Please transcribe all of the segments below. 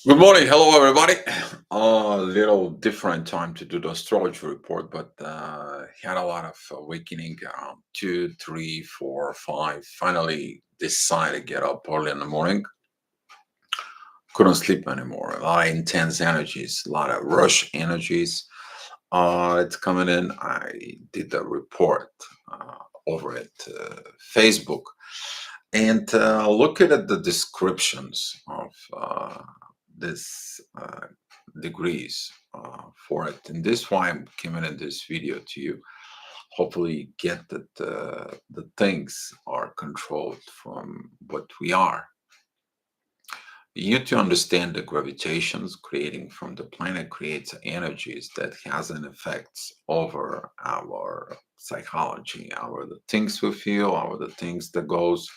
Good morning. Hello, everybody. A little different time to do the astrology report, but had a lot of awakening around 2, 3, 4, 5. Finally decided to get up early in the morning. Couldn't sleep anymore. A lot of intense energies, a lot of rush energies. It's coming in. I did the report over at Facebook and looking at the descriptions of this degrees for it. And this why I'm coming in this video to you. Hopefully, you get that the things are controlled from what we are. You to understand the gravitations creating from the planet creates energies that has an effects over our psychology, our the things we feel, our the things that goes.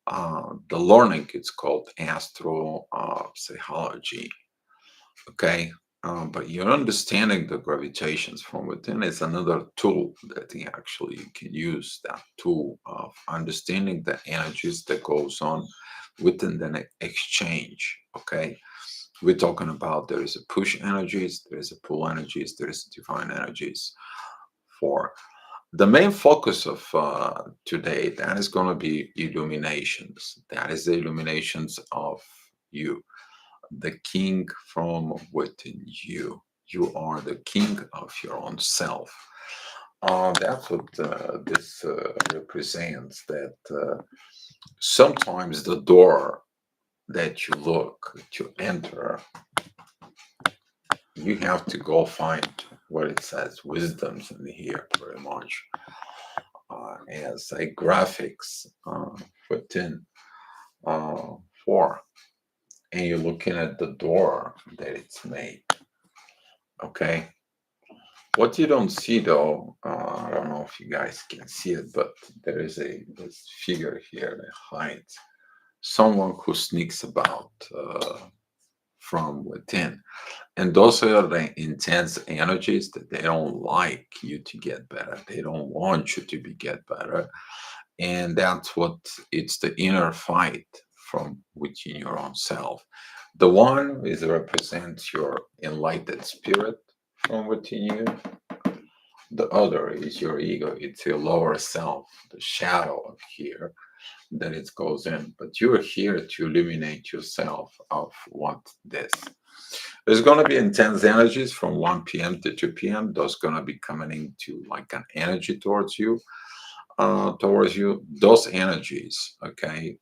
The learning it's called astro psychology. Okay. But you're understanding the gravitations from within is another tool that you actually can use that tool of understanding the energies that goes on within the exchange. Okay. We're talking about there is a push energies, there is a pull energies, there is divine energies. For the main focus of today, that is going to be illuminations. That is the illuminations of you, the king from within you. You are the king of your own self. That's what this represents. That sometimes the door that you look to enter, you have to go find what it says wisdoms in here, very much as a graphics within uh, for, and you're looking at the door that it's made. Okay. What you don't see though, I don't know if you guys can see it, but there is this figure here that hides someone who sneaks about from within. And those are the intense energies that they don't like you to get better. They don't want you to be get better. And that's what it's the inner fight from within your own self. The one is represents your enlightened spirit from within you. The other is your ego. It's your lower self, the shadow of here that it goes in. But you're here to illuminate yourself of what this. There's going to be intense energies from 1 p.m. to 2 p.m. Those going to be coming into like an energy towards you. Those energies, okay,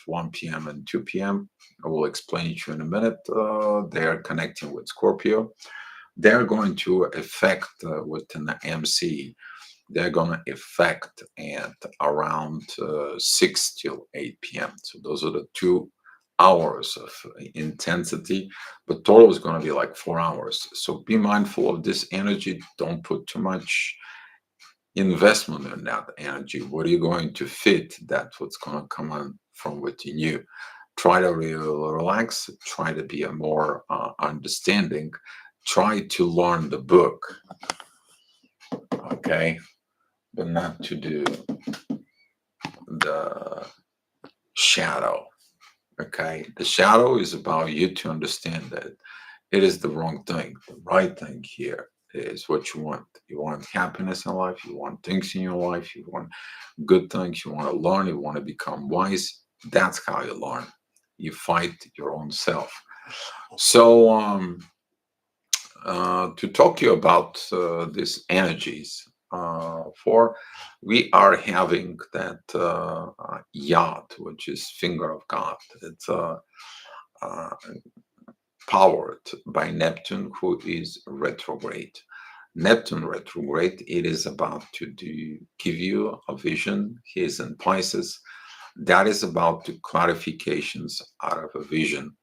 1 p.m. and 2 p.m. I will explain to you in a minute. They are connecting with Scorpio. They're going to affect within the MC. They're going to affect at around 6 till 8 p.m. So those are the 2 hours of intensity, but total is going to be like 4 hours. So be mindful of this energy. Don't put too much investment in that energy. What are you going to fit? That's what's going to come on from within you. Try to relax. Try to be a more understanding. Try to learn the book, okay, but not to do the shadow. Okay, the shadow is about you to understand that it is the wrong thing. The right thing here is what you want. You want happiness in life. You want things in your life. You want good things. You want to learn. You want to become wise. That's how you learn. You fight your own self. So, to talk to you about these energies, for we are having that yacht, which is finger of God. It's uh, powered by Neptune, who is retrograde. Neptune retrograde, it is about to give you a vision. He is in Pisces. That is about to clarifications out of a vision.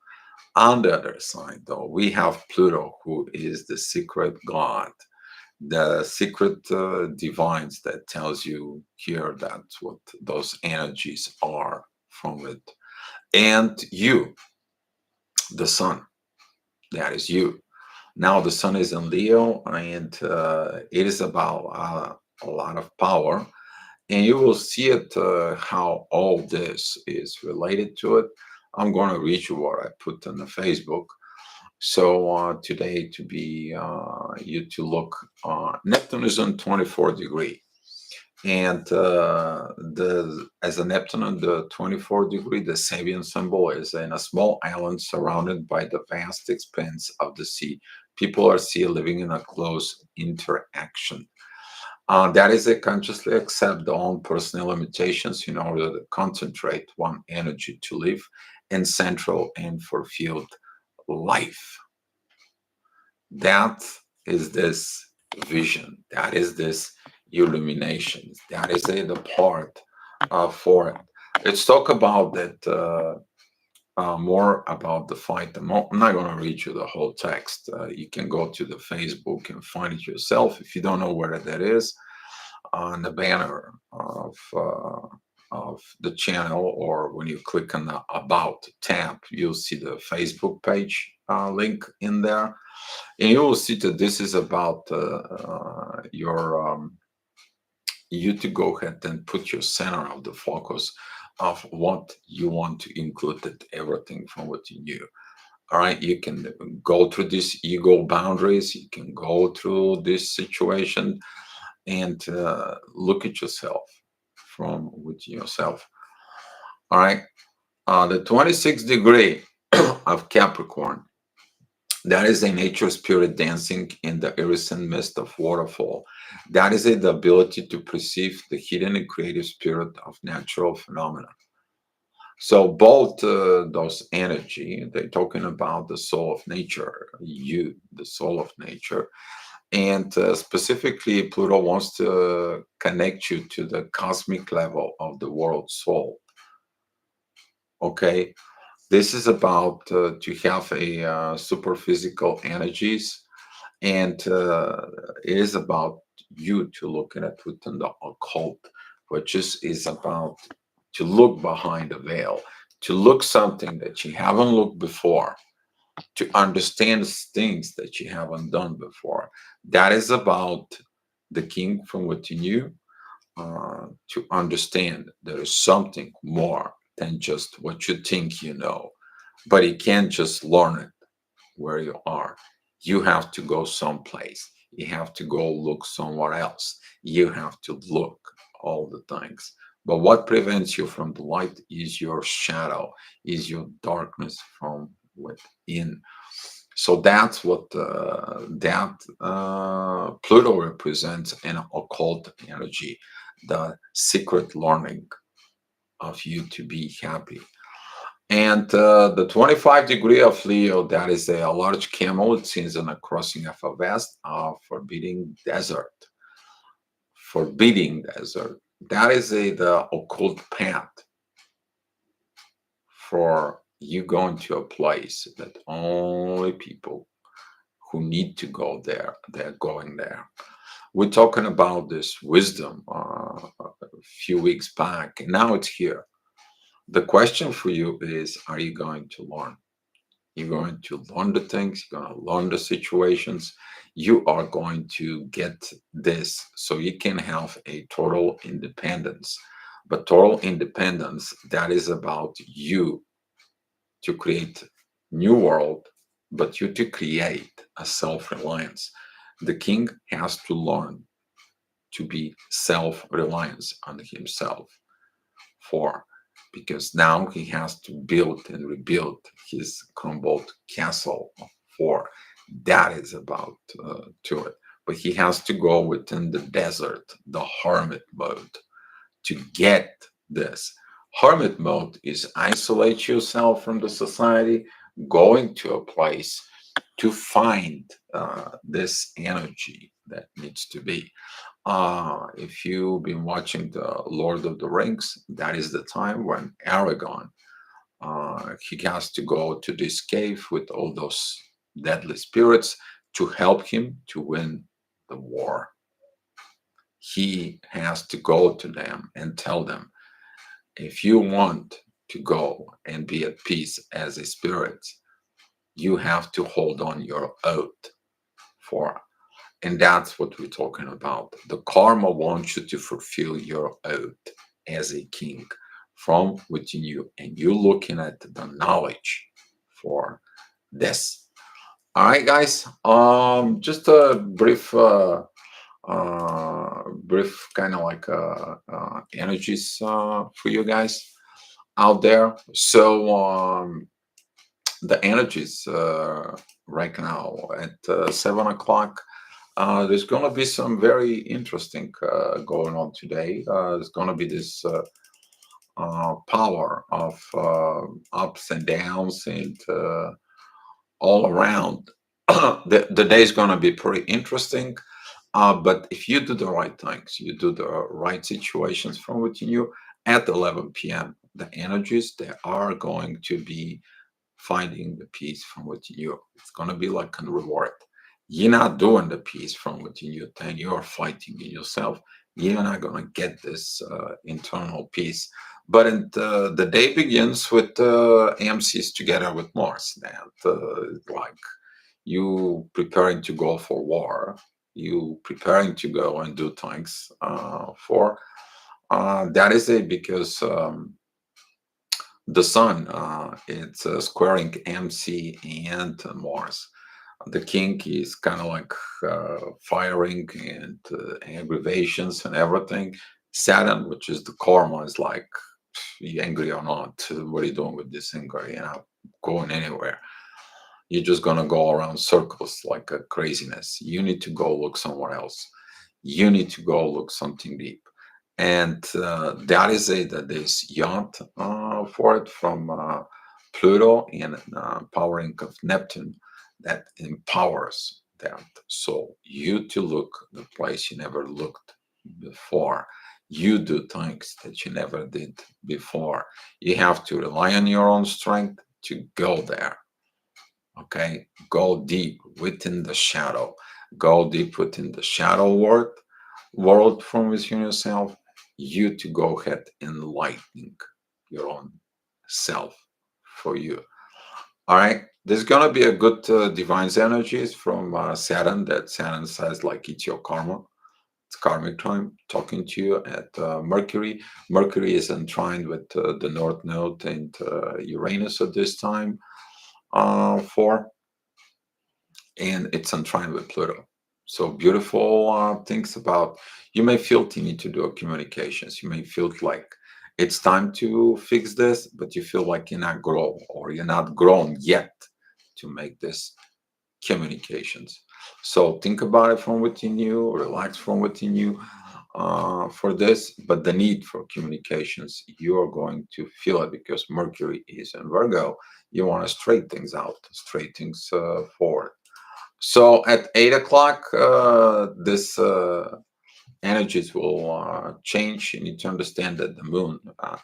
On the other side, though, we have Pluto, who is the secret god, the secret divines that tells you here that's what those energies are from it. And you, the sun, that is you. Now the sun is in Leo, and it is about a lot of power. And you will see it how all this is related to it. I'm going to read you what I put on the Facebook. So today to be you to look, Neptune is on 24 degree, and the as a Neptune on the 24 degree, the Sabian symbol is in a small island surrounded by the vast expanse of the sea. People are seen living in a close interaction. That is, they consciously accept their own personal limitations in order to concentrate one energy to live in central and fulfilled life. That is this vision. That is this illumination. That is the part for it. Let's talk about that more about the fight. I'm not going to read you the whole text. You can go to the Facebook and find it yourself. If you don't know where that is, on the banner of the channel, or when you click on the About tab, you'll see the Facebook page link in there, and you will see that this is about your you to go ahead and put your center of the focus of what you want to include, that everything from what you knew. All right, you can go through these ego boundaries, you can go through this situation, and look at yourself from within yourself. All right, the 26th degree of Capricorn, that is a nature spirit dancing in the iridescent mist of waterfall. That is the ability to perceive the hidden and creative spirit of natural phenomena. So both those energy, they're talking about the soul of nature, you, the soul of nature. And specifically, Pluto wants to connect you to the cosmic level of the world soul. Okay, this is about to have a super physical energies, and it is about you to look at it within the occult, which is about to look behind the veil, to look something that you haven't looked before, to understand things that you haven't done before. That is about the king from within you, to understand there is something more than just what you think you know. But you can't just learn it where you are. You have to go someplace. You have to go look somewhere else. You have to look all the things. But what prevents you from the light is your shadow, is your darkness from within. So that's what that Pluto represents in occult energy, the secret learning of you to be happy. And the 25 degree of Leo, that is a large camel. It seems in a crossing of a vast forbidding desert. Forbidding desert. That is the occult path for you going to a place that only people who need to go there, they're going there. We're talking about this wisdom a few weeks back, and now it's here. The question for you is, are you going to learn? You're going to learn the things, you're going to learn the situations. You are going to get this so you can have a total independence. But total independence, that is about you to create new world, but you to create a self-reliance. The king has to learn to be self-reliance on himself, for because now he has to build and rebuild his crumbled castle. For that is about to it, but he has to go within the desert, the hermit mode, to get this. Hermit mode is isolate yourself from the society, going to a place to find this energy that needs to be. If you've been watching the Lord of the Rings, that is the time when Aragorn, he has to go to this cave with all those deadly spirits to help him to win the war. He has to go to them and tell them, if you want to go and be at peace as a spirit, you have to hold on your oath for. And that's what we're talking about. The karma wants you to fulfill your oath as a king. from within you, and you're looking at the knowledge for this. All right, guys. Just a brief kind of like energies for you guys out there. So the energies right now at 7 o'clock. There's going to be some very interesting going on today. There's going to be this power of ups and downs and all around. The day is going to be pretty interesting. But if you do the right things, you do the right situations from within you at 11 p.m., the energies they are going to be finding the peace from within you. It's going to be like a reward. You're not doing the peace from within you, then you are fighting in yourself. You're not going to get this internal peace. But the day begins with AMCs together with Mars. And like you preparing to go for war, you preparing to go and do things for. That is it because the sun it's squaring MC and Mars. The king is kind of like firing and aggravations and everything. Saturn, which is the karma, is like, you angry or not, what are you doing with this anger? You're not going anywhere. You're just gonna go around circles like a craziness. You need to go look somewhere else. You need to go look something deep. And that is it. That is yacht for it from Pluto and powering of Neptune that empowers that. So you to look the place you never looked before. You do things that you never did before. You have to rely on your own strength to go there. Okay, go deep within the shadow. Go deep within the shadow world from within yourself. You to go ahead enlightening your own self for you. All right, there's gonna be a good divine energies from Saturn. That Saturn says like it's your karma. It's karmic time talking to you at Mercury. Mercury is entwined with the North Node and Uranus at this time for and it's entwined with Pluto. So beautiful things about you may feel you need to do communications. You may feel like it's time to fix this, but you feel like you're not grown or you're not grown yet to make this communications. So think about it from within you, relax from within you for this. But the need for communications, you are going to feel it because Mercury is in Virgo. You want to straight things out, straight things forward. So at 8 o'clock, this energies will change. You need to understand that the moon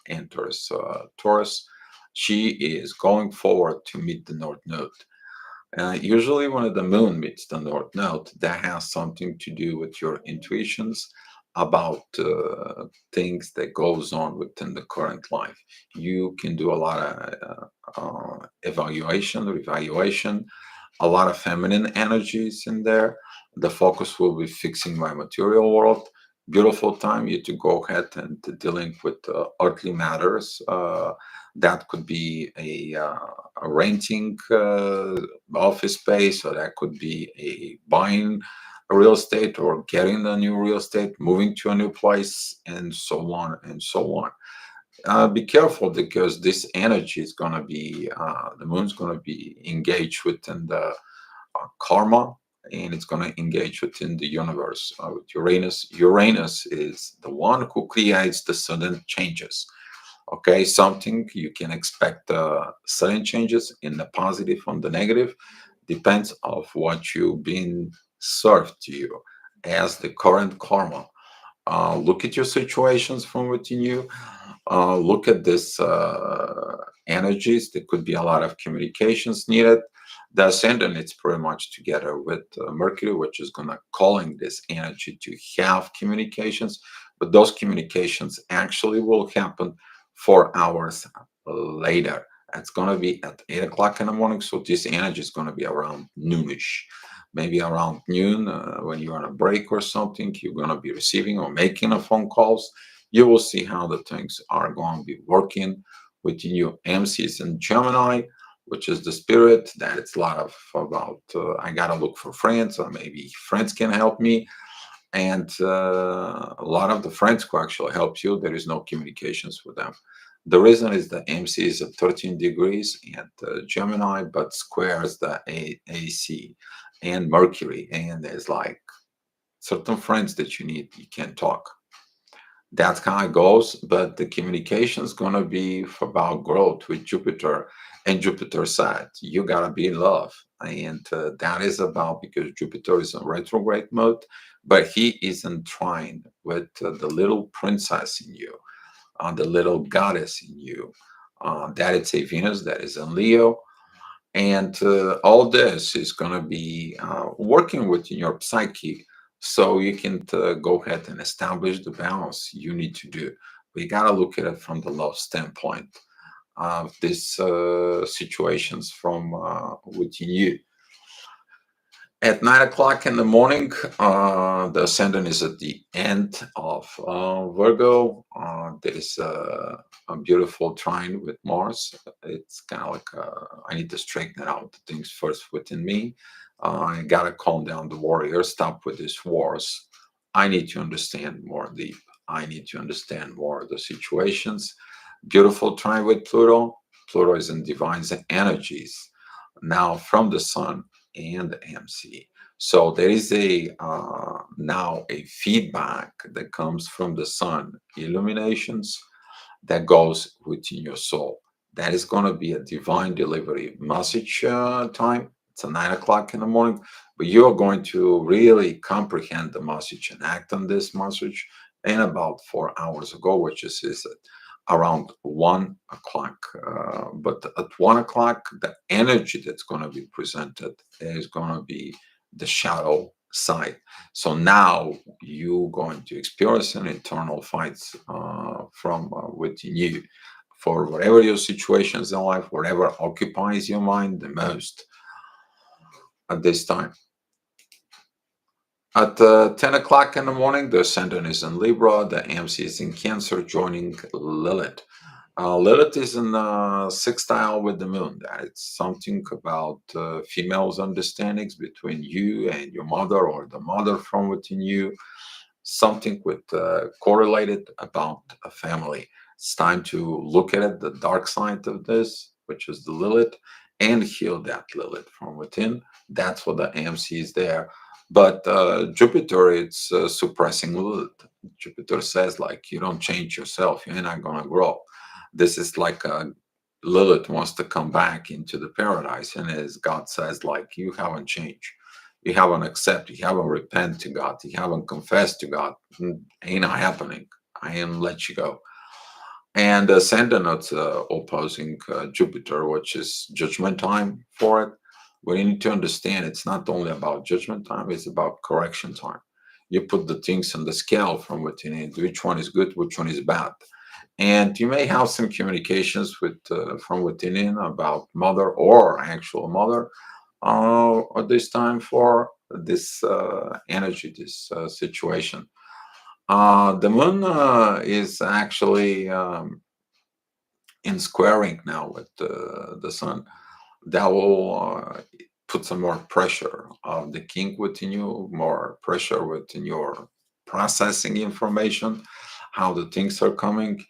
enters Taurus. She is going forward to meet the North Node. Usually, when the moon meets the North Node, that has something to do with your intuitions about things that goes on within the current life. You can do a lot of evaluation, revaluation, a lot of feminine energies in there. The focus will be fixing my material world. Beautiful time you to go ahead and dealing with earthly matters. That could be a renting office space, or that could be a buying a real estate or getting a new real estate, moving to a new place, and so on and so on. Be careful because this energy is going to be the moon's going to be engaged within the karma, and it's going to engage within the universe with Uranus. Uranus is the one who creates the sudden changes. Okay, something you can expect sudden changes in the positive and the negative depends of what you've been served to you as the current karma. Look at your situations from within you. Look at this energies. There could be a lot of communications needed. The ascendant it's pretty much together with Mercury, which is gonna calling this energy to have communications, but those communications actually will happen 4 hours later. It's gonna be at 8 o'clock in the morning, so this energy is gonna be around noonish, maybe around noon when you're on a break or something. You're gonna be receiving or making a phone calls. You will see how the things are going to be working within your MCs in Gemini, which is the spirit that it's a lot of about. I gotta look for friends, or maybe friends can help me, and a lot of the friends who actually help you, there is no communications with them. The reason is the MC is at 13 degrees and Gemini, but squares the AC and Mercury, and there's like certain friends that you need, you can talk. That's how it goes, but the communication is going to be about growth with Jupiter, and Jupiter said you got to be in love, and that is about because Jupiter is in retrograde mode, but he isn't trying with the little princess in you, the little goddess in you. That it's a Venus that is in Leo, and all this is going to be working within your psyche so you can go ahead and establish the balance you need to do. We got to look at it from the love standpoint of these situations from within you. At 9 o'clock in the morning, the ascendant is at the end of Virgo. There is a beautiful trine with Mars. It's kind of like I need to straighten out the things first within me. I gotta calm down the warrior, stop with these wars. I need to understand more deep. I need to understand more of the situations. Beautiful trine with Pluto. Pluto is in divine energies now from the sun and MC. So there is a now a feedback that comes from the sun illuminations that goes within your soul. That is going to be a divine delivery message time. It's a 9 o'clock in the morning, but you're going to really comprehend the message and act on this message in about 4 hours ago, which is around 1 o'clock. But at 1 o'clock, the energy that's going to be presented is going to be the shadow side. So now you're going to experience an internal fights from within you for whatever your situations in life, whatever occupies your mind the most at this time. At 10 o'clock in the morning, the ascendant is in Libra, the MC is in Cancer, joining Lilith. Lilith is in sextile with the moon. That it's something about females' understandings between you and your mother, or the mother from within you. Something with correlated about a family. It's time to look at it, the dark side of this, which is the Lilith, and heal that Lilith from within. That's what the AMC is there. But Jupiter, it's suppressing Lilith. Jupiter says, like, you don't change yourself, you're not going to grow. This is like Lilith wants to come back into the paradise. And as God says, like, you haven't changed. You haven't accepted, you haven't repented to God, you haven't confessed to God. Ain't not happening. I am let you go. And Ascendant opposing Jupiter, which is judgment time for it. But you need to understand it's not only about judgment time, it's about correction time. You put the things on the scale from within it, which one is good, which one is bad. And you may have some communications with from within in about mother or actual mother at this time for this energy, this situation. The moon is actually in squaring now with the sun. That will put some more pressure of the king within you, more pressure within your processing information, how the things are coming,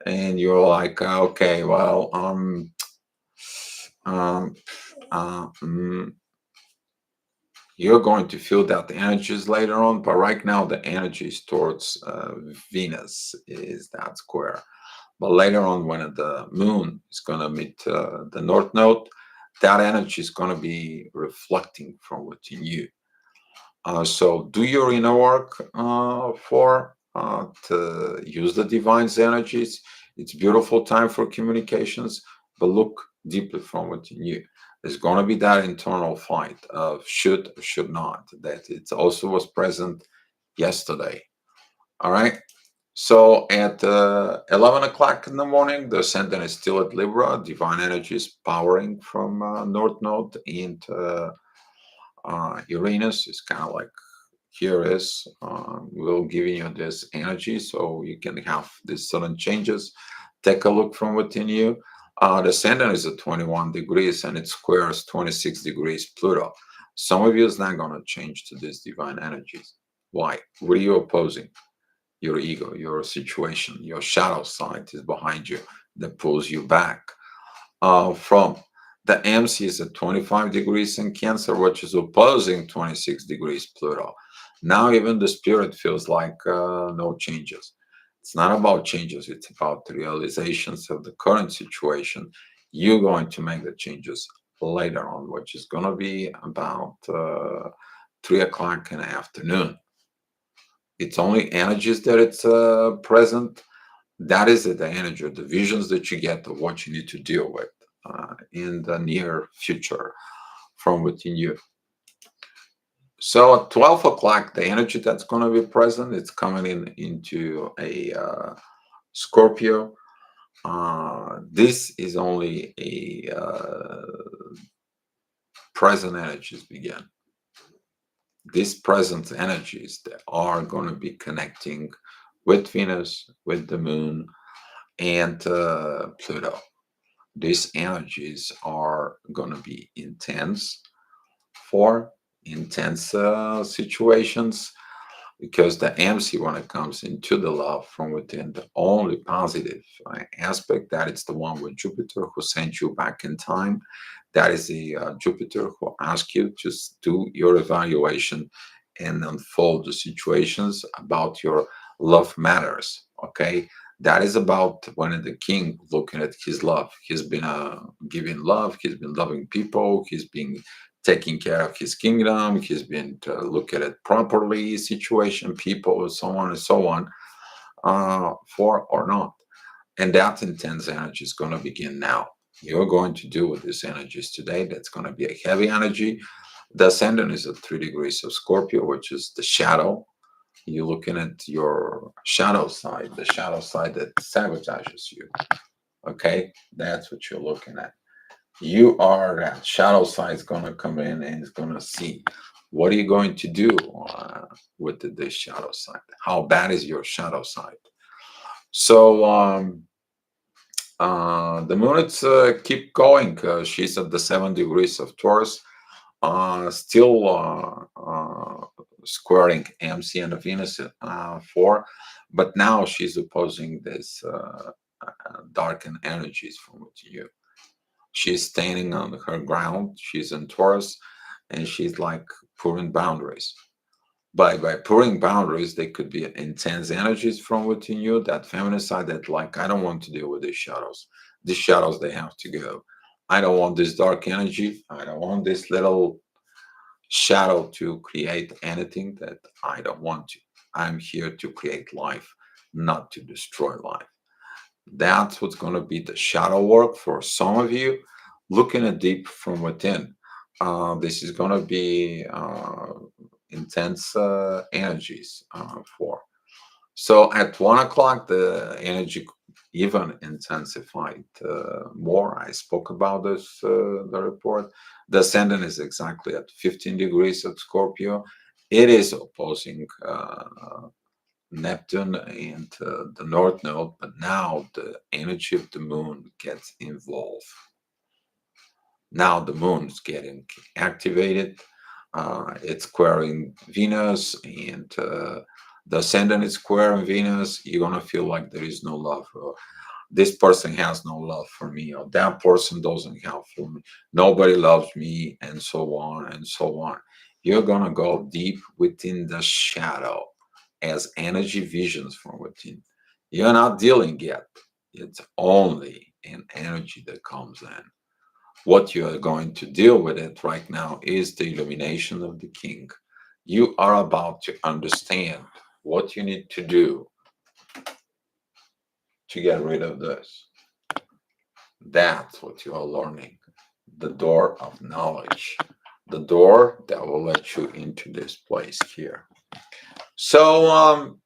and you're like, okay, well, um, uh, mm, you're going to feel that the energies later on, but right now the energies towards Venus is that square. But later on, when the moon is going to meet the north node, that energy is going to be reflecting from within you. So do your inner work for to use the divine's energies. It's beautiful time for communications, but look deeply from within you. There's going to be that internal fight of should or should not. That it also was present yesterday. All right. So at 11 o'clock in the morning, the ascendant is still at Libra. Divine energy is powering from North Node, and Uranus is kind of like here is we'll give you this energy so you can have these sudden changes. Take a look from within you. The ascendant is at 21 degrees and it squares 26 degrees Pluto. Some of you is not going to change to these divine energies. Why? What are you opposing? Your ego, your situation, your shadow side is behind you that pulls you back from the MC is at 25 degrees in Cancer, which is opposing 26 degrees Pluto. Now, even the spirit feels like no changes. It's not about changes, it's about the realizations of the current situation. You're going to make the changes later on, which is going to be about 3 o'clock in the afternoon. It's only energies that it's present. That is the energy, the visions that you get of what you need to deal with in the near future from within you. So at 12 o'clock, the energy that's going to be present, it's coming in into a Scorpio. This is only a present energies begin. These present energies that are going to be connecting with Venus, with the moon, and Pluto. These energies are going to be intense for intense situations because the MC, when it comes into the love from within, the only positive aspect, that it's the one with Jupiter who sent you back in time. That is the Jupiter who asks you to do your evaluation and unfold the situations about your love matters. Okay, that is about when the king looking at his love. He's been giving love. He's been loving people. He's been taking care of his kingdom. He's been to look at it properly, situation, people, so on and so on, for or not. And that intense energy is going to begin now. You're going to deal with these energies today. That's going to be a heavy energy. The ascendant is at 3 degrees of Scorpio, which is the shadow. You're looking at your shadow side, the shadow side that sabotages you. Okay, that's what you're looking at. You are that shadow side is going to come in and it's going to see what are you going to do with this shadow side. How bad is your shadow side? So the moon, it's keep going. She's at the 7 degrees of Taurus, still squaring MC and Venus 4, but now she's opposing this darkened energies from within you. She's standing on her ground. She's in Taurus, and she's like pouring boundaries. By pouring boundaries, they could be intense energies from within you. That feminine side that like I don't want to deal with these shadows. These shadows they have to go. I don't want this dark energy. I don't want this little shadow to create anything that I don't want to. I'm here to create life, not to destroy life. That's what's going to be the shadow work for some of you, looking at deep from within. This is going to be intense energies for. So at 1 o'clock, the energy even intensified more. I spoke about this, the report. The ascendant is exactly at 15 degrees of Scorpio. It is opposing Neptune and the North Node, but now the energy of the moon gets involved. Now the moon's getting activated. It's squaring Venus, and the ascendant is squaring Venus. You're gonna feel like there is no love. This person has no love for me, or that person doesn't have for me. Nobody loves me, and so on and so on. You're gonna go deep within the shadow as energy visions from within. You're not dealing yet. It's only an energy that comes in. What you are going to deal with it right now is the illumination of the king. You are about to understand what you need to do to get rid of this. That's what you are learning. The door of knowledge, the door that will let you into this place here. So,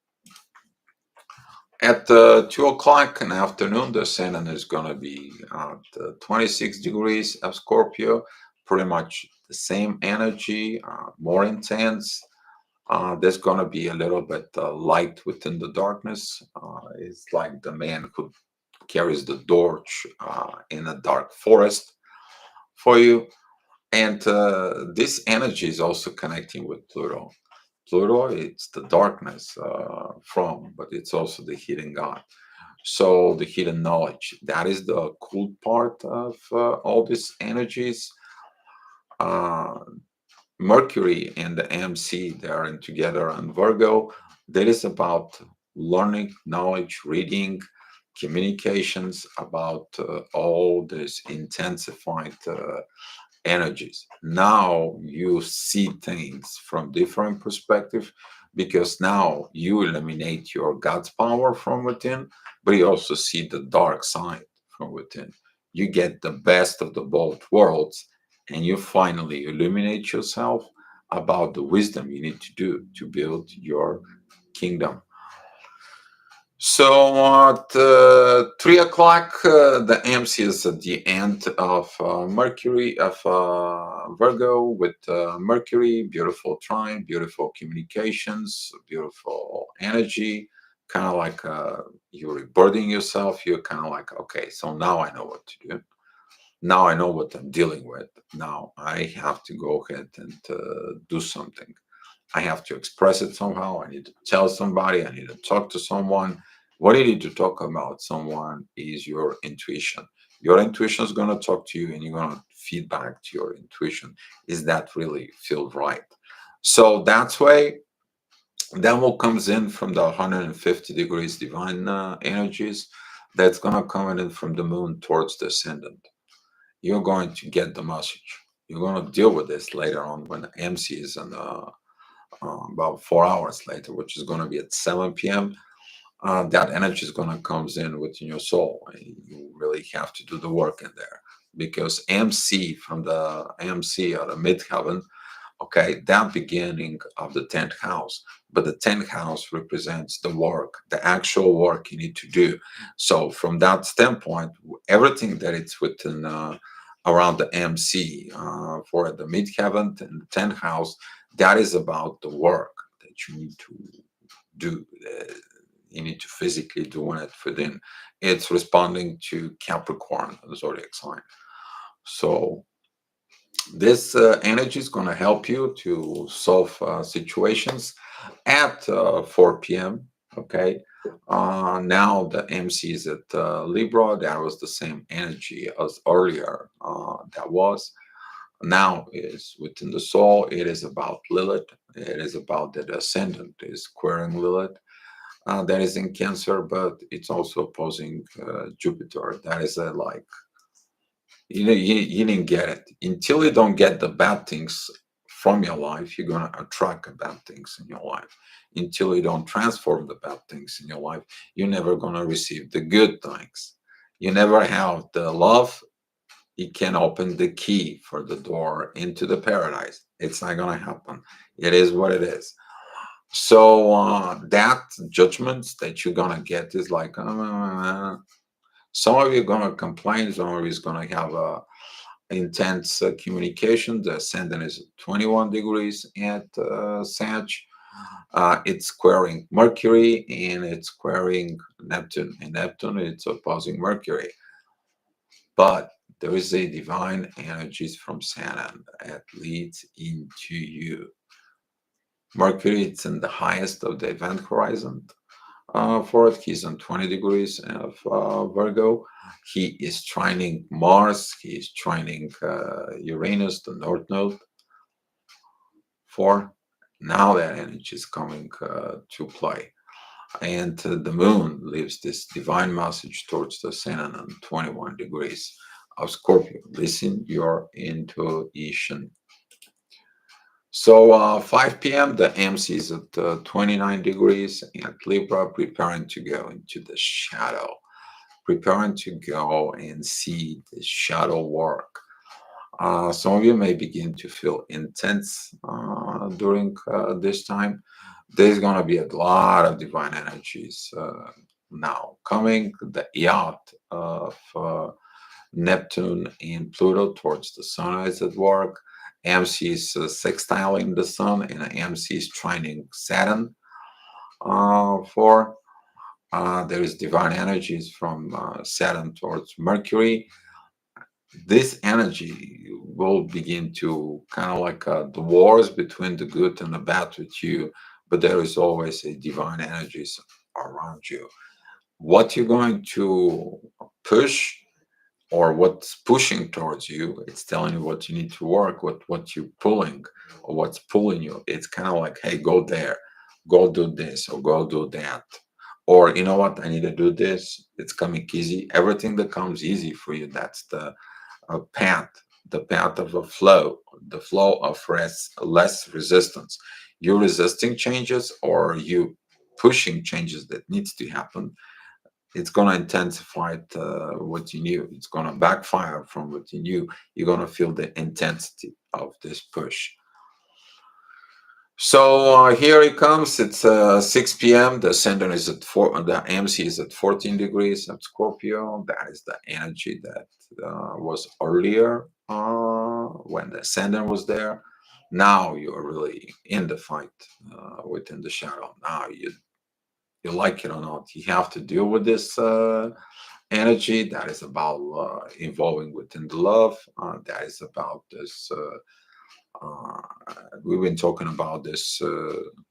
at 2 o'clock in the afternoon, the ascendant is going to be at 26 degrees of Scorpio, pretty much the same energy, more intense. There's going to be a little bit light within the darkness. It's like the man who carries the torch in a dark forest for you. And this energy is also connecting with Pluto. Pluto, it's the darkness but it's also the hidden God. So the hidden knowledge, that is the cool part of all these energies. Uh, Mercury and the MC, they are in together on Virgo. That is about learning, knowledge, reading, communications, about all this intensified energies. Now you see things from different perspective because now you eliminate your God's power from within, but you also see the dark side from within. You get the best of the both worlds, and you finally illuminate yourself about the wisdom you need to do to build your kingdom. So at 3 o'clock, the MC is at the end of Virgo with Mercury, beautiful trine, beautiful communications, beautiful energy, kind of like you're rebirthing yourself. You're kind of like, okay, so now I know what to do. Now I know what I'm dealing with. Now I have to go ahead and do something. I have to express it somehow. I need to tell somebody. I need to talk to someone. What you need to talk about someone is your intuition. Your intuition is going to talk to you and you're going to feed back to your intuition. Is that really feel right? So that's why then what comes in from the 150 degrees divine energies, that's going to come in from the moon towards the ascendant. You're going to get the message. You're going to deal with this later on when the MC is in about 4 hours later, which is going to be at 7 p.m. That energy is going to comes in within your soul. And you really have to do the work in there because MC from the MC or the midheaven, okay, that beginning of the 10th house. But the 10th house represents the work, the actual work you need to do. So from that standpoint, everything that it's within around the MC for the midheaven and the 10th house, that is about the work that you need to do. You need to physically do it within. It's responding to Capricorn, the zodiac sign. So this energy is going to help you to solve situations at 4 p.m. Okay. Now the MC is at Libra. That was the same energy as earlier. That was now is within the soul. It is about Lilith. It is about the ascendant is squaring Lilith. That is in Cancer, but it's also opposing Jupiter. That is a like you didn't get it until you don't get the bad things from your life. You're gonna attract the bad things in your life. Until you don't transform the bad things in your life, you're never gonna receive the good things. You never have the love. You can open the key for the door into the paradise. It's not gonna happen. It is what it is. So that judgments that you're gonna get is like some of you are gonna complain, some of you is gonna have a intense communication. The ascendant is 21 degrees at Sag. It's squaring Mercury and it's squaring Neptune. And Neptune it's opposing Mercury. But there is a divine energies from Saturn that leads into you. Mercury it's in the highest of the event horizon. For it, he's on 20 degrees of Virgo. He is trining Mars. He is trining Uranus, the North Node. For now, that energy is coming to play. And the moon leaves this divine message towards the sun on 21 degrees of Scorpio. Listen your intuition. So 5 p.m. the MC is at 29 degrees at Libra, preparing to go into the shadow, preparing to go and see the shadow work. Some of you may begin to feel intense during this time. There's going to be a lot of divine energies now coming. The yacht of Neptune and Pluto towards the sun is at work. AMC is sextiling the sun, and AMC is trining Saturn. For There is divine energies from Saturn towards Mercury. This energy will begin to kind of like the wars between the good and the bad with you, but there is always a divine energies around you. What you're going to push or what's pushing towards you, it's telling you what you need to work, what you're pulling or what's pulling you. It's kind of like, hey, go there, go do this or go do that. Or you know what, I need to do this. It's coming easy. Everything that comes easy for you, that's path, the path of a flow, the flow of less resistance. You resisting changes or you pushing changes that needs to happen. It's going to intensify what you knew. It's going to backfire from what you knew. You're going to feel the intensity of this push. So here it comes. It's 6 p.m. The ascendant is at 4. The AMC is at 14 degrees at Scorpio. That is the energy that was earlier when the ascendant was there. Now you're really in the fight within the shadow. Now you like it or not, you have to deal with this energy that is about involving within the love. That is about this. Uh, we've been talking about this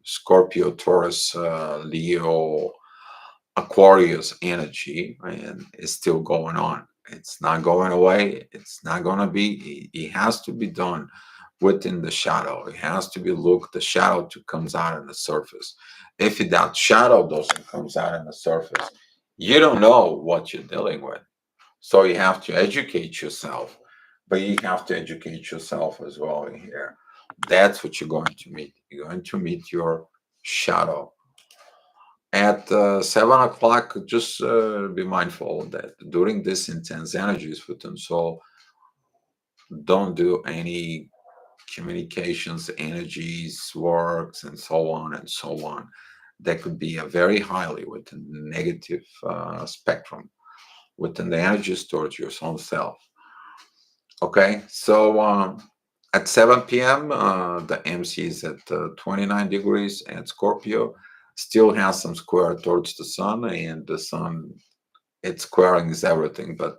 Scorpio, Taurus, Leo, Aquarius energy, and it's still going on. It's not going away. It's not going to be. It has to be done within the shadow. It has to be looked. The shadow to comes out on the surface. If that shadow doesn't comes out on the surface, you don't know what you're dealing with. So you have to educate yourself, but you have to educate yourself as well in here. That's what you're going to meet. You're going to meet your shadow at 7 o'clock. Just be mindful that during this intense energies within soul, don't do any communications, energies, works, and so on and so on. That could be a very highly within the negative spectrum within the energies towards your own self. Okay, so at 7 p.m., the MC is at 29 degrees, and Scorpio still has some square towards the sun, and the sun, it's squaring is everything, but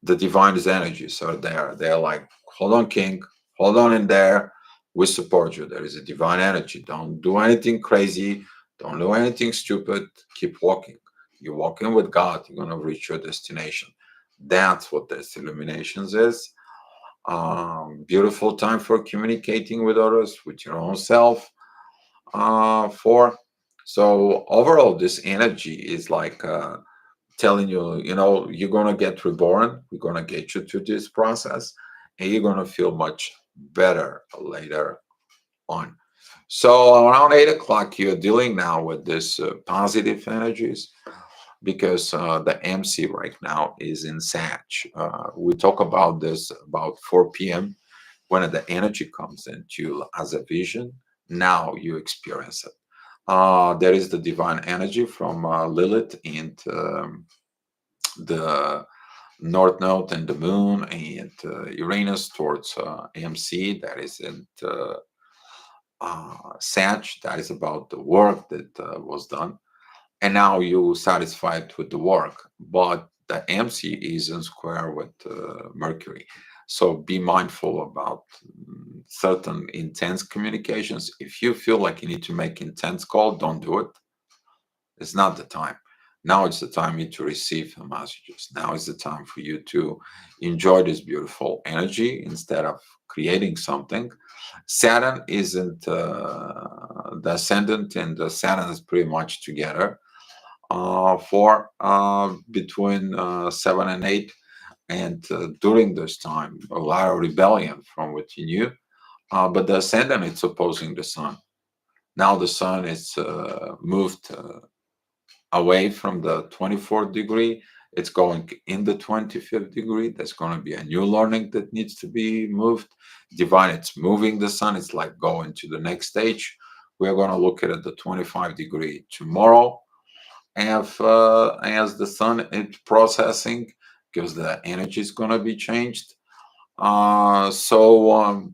the divine energies are there. They're like, hold on, King, hold on in there. We support you. There is a divine energy. Don't do anything crazy. Don't do anything stupid. Keep walking. You're walking with God. You're going to reach your destination. That's what this illuminations is. Beautiful time for communicating with others, with your own self. For so overall, this energy is like telling you, you know, you're gonna get reborn. We're gonna get you through this process, and you're gonna feel much better later on. So around 8 o'clock, you're dealing now with this positive energies because the MC right now is in Sag. We talk about this about 4 p.m. when the energy comes into you as a vision. Now you experience it. There is the divine energy from Lilith and the North Node and the Moon and Uranus towards MC. That is in Sag. That is about the work that was done, and now you satisfied with the work, but the MC is in square with Mercury. So be mindful about certain intense communications. If you feel like you need to make intense call, don't do it. It's not the time. Now it's the time you to receive the messages. Now is the time for you to enjoy this beautiful energy instead of creating something. Saturn isn't the ascendant, and the Saturn is pretty much together for between 7 and 8. And during this time, a lot of rebellion from what you knew. But the ascendant is opposing the sun. Now the sun is moved away from the 24th degree. It's going in the 25th degree. There's going to be a new learning that needs to be moved. Divine, it's moving the sun. It's like going to the next stage. We're going to look at the 25 degree tomorrow as the sun is processing because the energy is going to be changed. So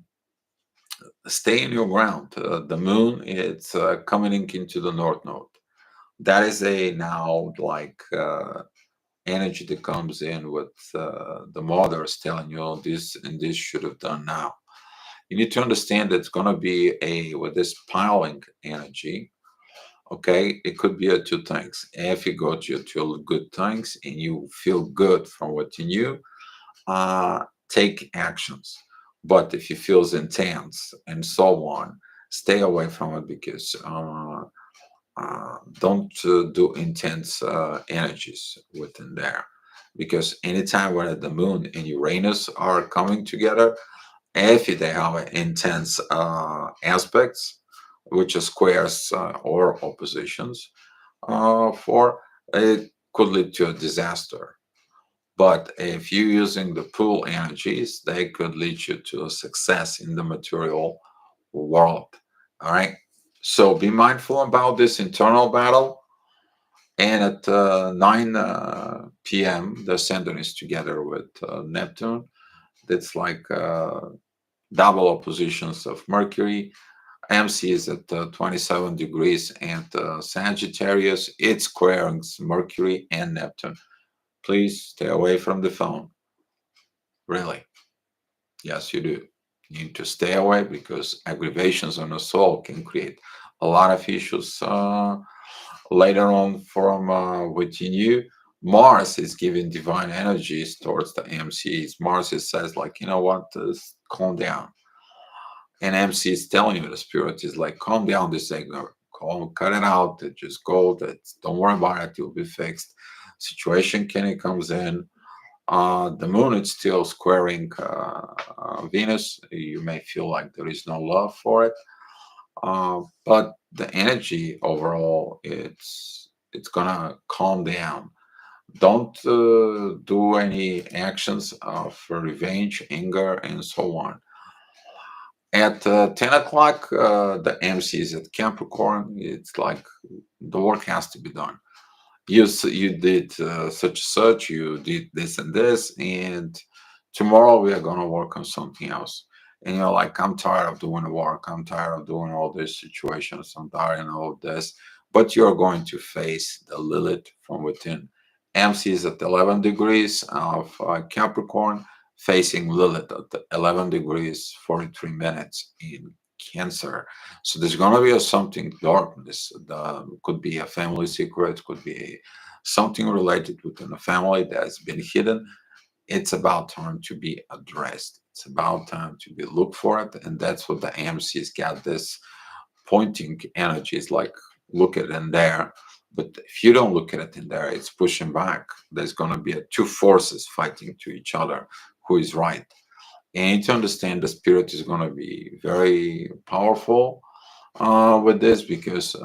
Stay in your ground. The moon, it's coming into the north node. That is a now like energy that comes in with the mothers telling you, "Oh, this and this should have done now." You need to understand that it's going to be a with this piling energy. Okay, it could be a two things. If you go to your two good things and you feel good from what you knew, take actions. But if it feels intense and so on, stay away from it because don't do intense energies within there. Because anytime when the moon and Uranus are coming together, if they have intense aspects, which are squares or oppositions, for it could lead to a disaster. But if you're using the pool energies, they could lead you to a success in the material world. All right. So be mindful about this internal battle. And at 9 p.m., the ascendant is together with Neptune. That's like double oppositions of Mercury. MC is at 27 degrees, and Sagittarius, it's squaring Mercury and Neptune. Please stay away from the phone. Really. Yes, you do. You need to stay away because aggravations on the soul can create a lot of issues later on from within you. Mars is giving divine energies towards the MCs. Mars is says like, you know what, calm down. And MC is telling you, the spirit is like, calm down this anger, calm, cut it out, just go, don't worry about it, you'll be fixed. Situation Kenny comes in. The moon is still squaring Venus. You may feel like there is no love for it, but the energy overall, it's gonna calm down. Don't do any actions of revenge, anger, and so on. At 10 o'clock, the MC is at Capricorn. It's like the work has to be done. You did such, you did this and this, and tomorrow we are going to work on something else. And you're like, I'm tired of doing the work. I'm tired of doing all these situations. I'm tired of all of this. But you're going to face the Lilith from within. MC is at 11 degrees of Capricorn, facing Lilith at 11 degrees, 43 minutes in Cancer. So there's going to be a something dark. This could be a family secret, could be something related within a family that's been hidden. It's about time to be addressed. It's about time to be looked for it, and that's what the AMC's got this pointing energy. It's like look at it in there, but if you don't look at it in there, it's pushing back. There's going to be two forces fighting to each other. Who is right? And you need to understand the spirit is going to be very powerful with this because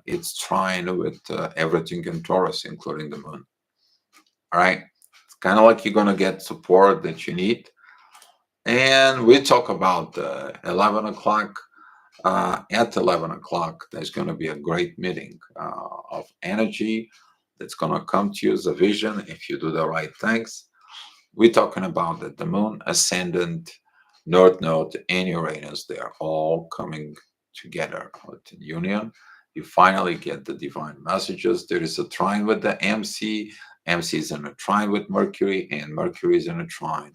it's trying with everything in Taurus, including the moon. All right. It's kind of like you're going to get support that you need. And we talk about 11 o'clock. At 11 o'clock, there's going to be a great meeting of energy that's going to come to you as a vision if you do the right things. We're talking about that the moon, ascendant, north node, and Uranus, they are all coming together in union. You finally get the divine messages. There is a trine with the MC. MC is in a trine with Mercury, and Mercury is in a trine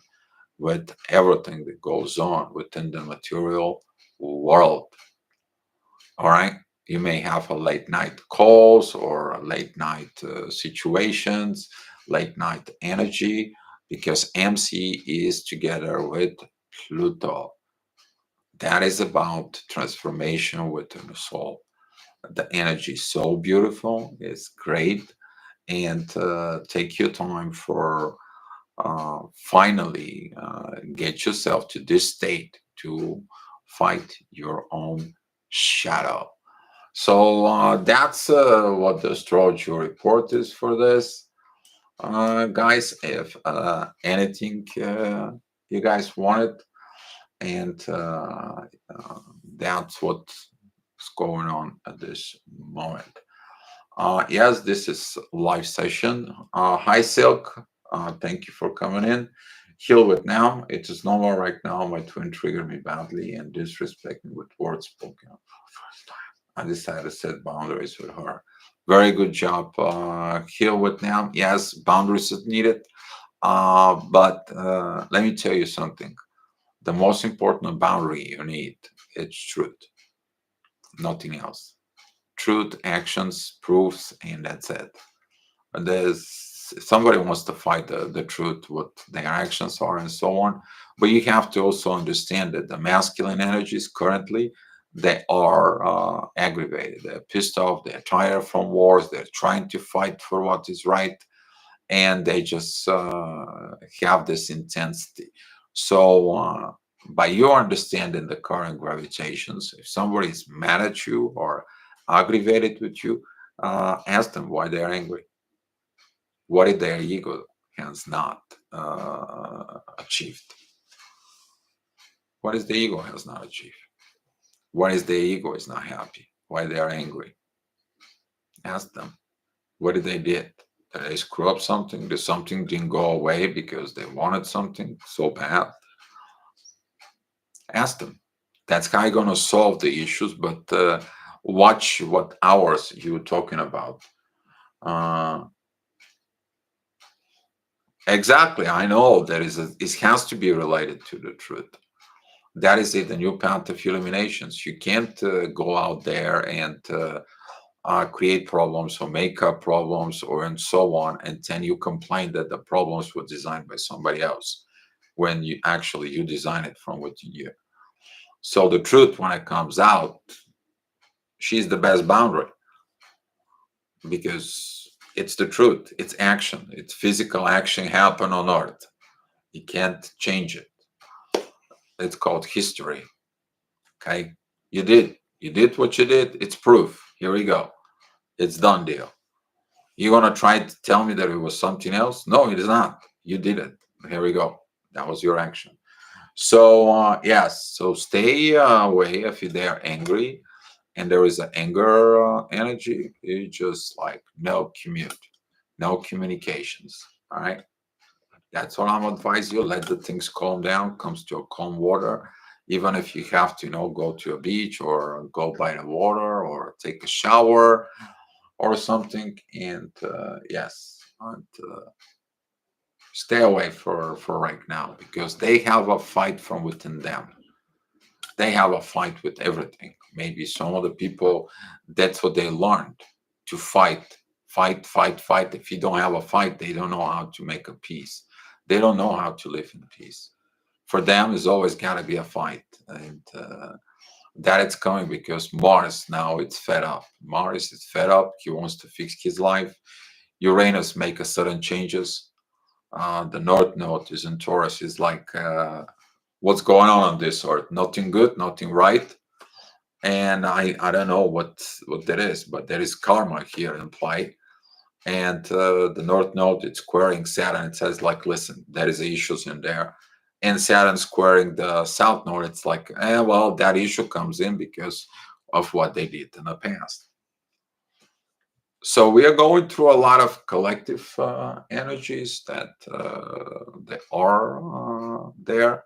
with everything that goes on within the material world. All right. You may have a late night calls or a late night situations, late night energy, because MC is together with Pluto. That is about transformation within the soul. The energy is so beautiful, it's great, and take your time for finally get yourself to this state to fight your own shadow. So that's what the astrology report is for this. Guys, if anything you guys wanted, and that's what's going on at this moment. Yes, this is live session. Hi, Silk. Thank you for coming in. Heal with now. It is normal right now. My twin triggered me badly and disrespect me with words spoken for the first time. I decided to set boundaries with her. Very good job. Heal with now. Yes, boundaries is needed. But let me tell you something. The most important boundary you need is truth, nothing else. Truth, actions, proofs, and that's it. There's somebody wants to fight the truth, what their actions are, and so on. But you have to also understand that the masculine energies currently they are aggravated, they're pissed off, they're tired from wars, they're trying to fight for what is right, and they just have this intensity. So, by your understanding the current gravitations, if somebody is mad at you or aggravated with you, ask them why they're angry. What did their ego has not achieved? What is the ego has not achieved? What is the ego is not happy? Why they are angry? Ask them. What did they did? Did they screw up something? Did something didn't go away because they wanted something so bad? Ask them. That's how you're gonna solve the issues. But watch what hours you were talking about. Uh, exactly. I know there is a. It has to be related to the truth. That is it. The new path of illuminations. You can't go out there and create problems or make up problems or and so on, and then you complain that the problems were designed by somebody else when you actually you design it from what you knew. So the truth, when it comes out, she's the best boundary because it's the truth. It's action. It's physical action happen on Earth. You can't change it. It's called history. Okay, you did what you did. It's proof. Here we go. It's done deal. You gonna try to tell me that it was something else? No, it is not. You did it. Here we go. That was your action. So yes, so stay away if they're angry and there is an anger energy. You just like no commute, no communications. All right. That's what I'm advise you. Let the things calm down. Comes to a calm water. Even if you have to, go to a beach or go by the water or take a shower or something. And yes, and, stay away for right now because they have a fight from within them. They have a fight with everything. Maybe some of the people that's what they learned to fight, fight, fight, fight. If you don't have a fight, they don't know how to make a peace. They don't know how to live in peace. For them, it's always got to be a fight, and that it's coming because Mars now it's fed up. Mars is fed up. He wants to fix his life. Uranus make a sudden changes. The North Node is in Taurus. Is like, what's going on this earth? Nothing good, nothing right. And I don't know what that is, but there is karma here in play. And the North Node it's squaring Saturn. It says like, listen, there is issues in there. And Saturn squaring the South Node. It's like, well, that issue comes in because of what they did in the past. So we are going through a lot of collective energies that they are there,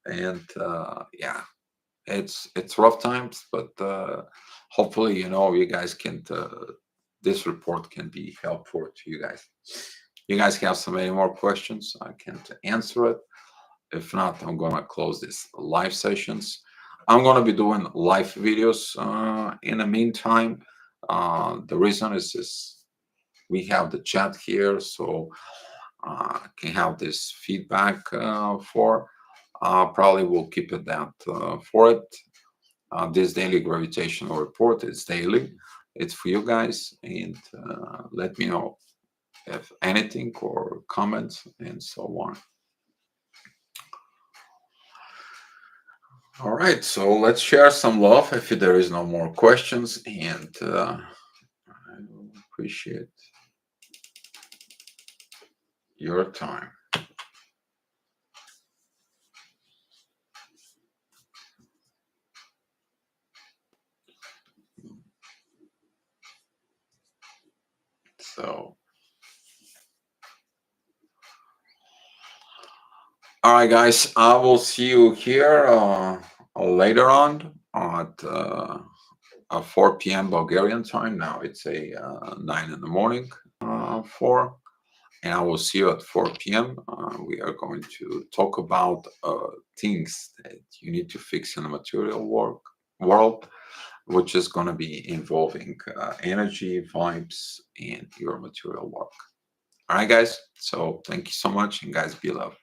and yeah, it's rough times, but hopefully, you guys can. This report can be helpful to you guys. You guys have so many more questions, I can't answer it. If not, I'm gonna close this live sessions. I'm gonna be doing live videos in the meantime. The reason is we have the chat here, so can have this feedback for. Probably we'll keep it that for it. This daily gravitational report is daily. It's for you guys, and let me know if anything or comments and so on. All right, so let's share some love if there is no more questions, and I appreciate your time. So All right, guys. I will see you here later on at 4 p.m. Bulgarian time. Now it's a 9 in the morning. 4. And I will see you at 4 p.m. We are going to talk about things that you need to fix in the material world, which is going to be involving energy, vibes, and your material work. All right, guys. So thank you so much, and guys, be loved.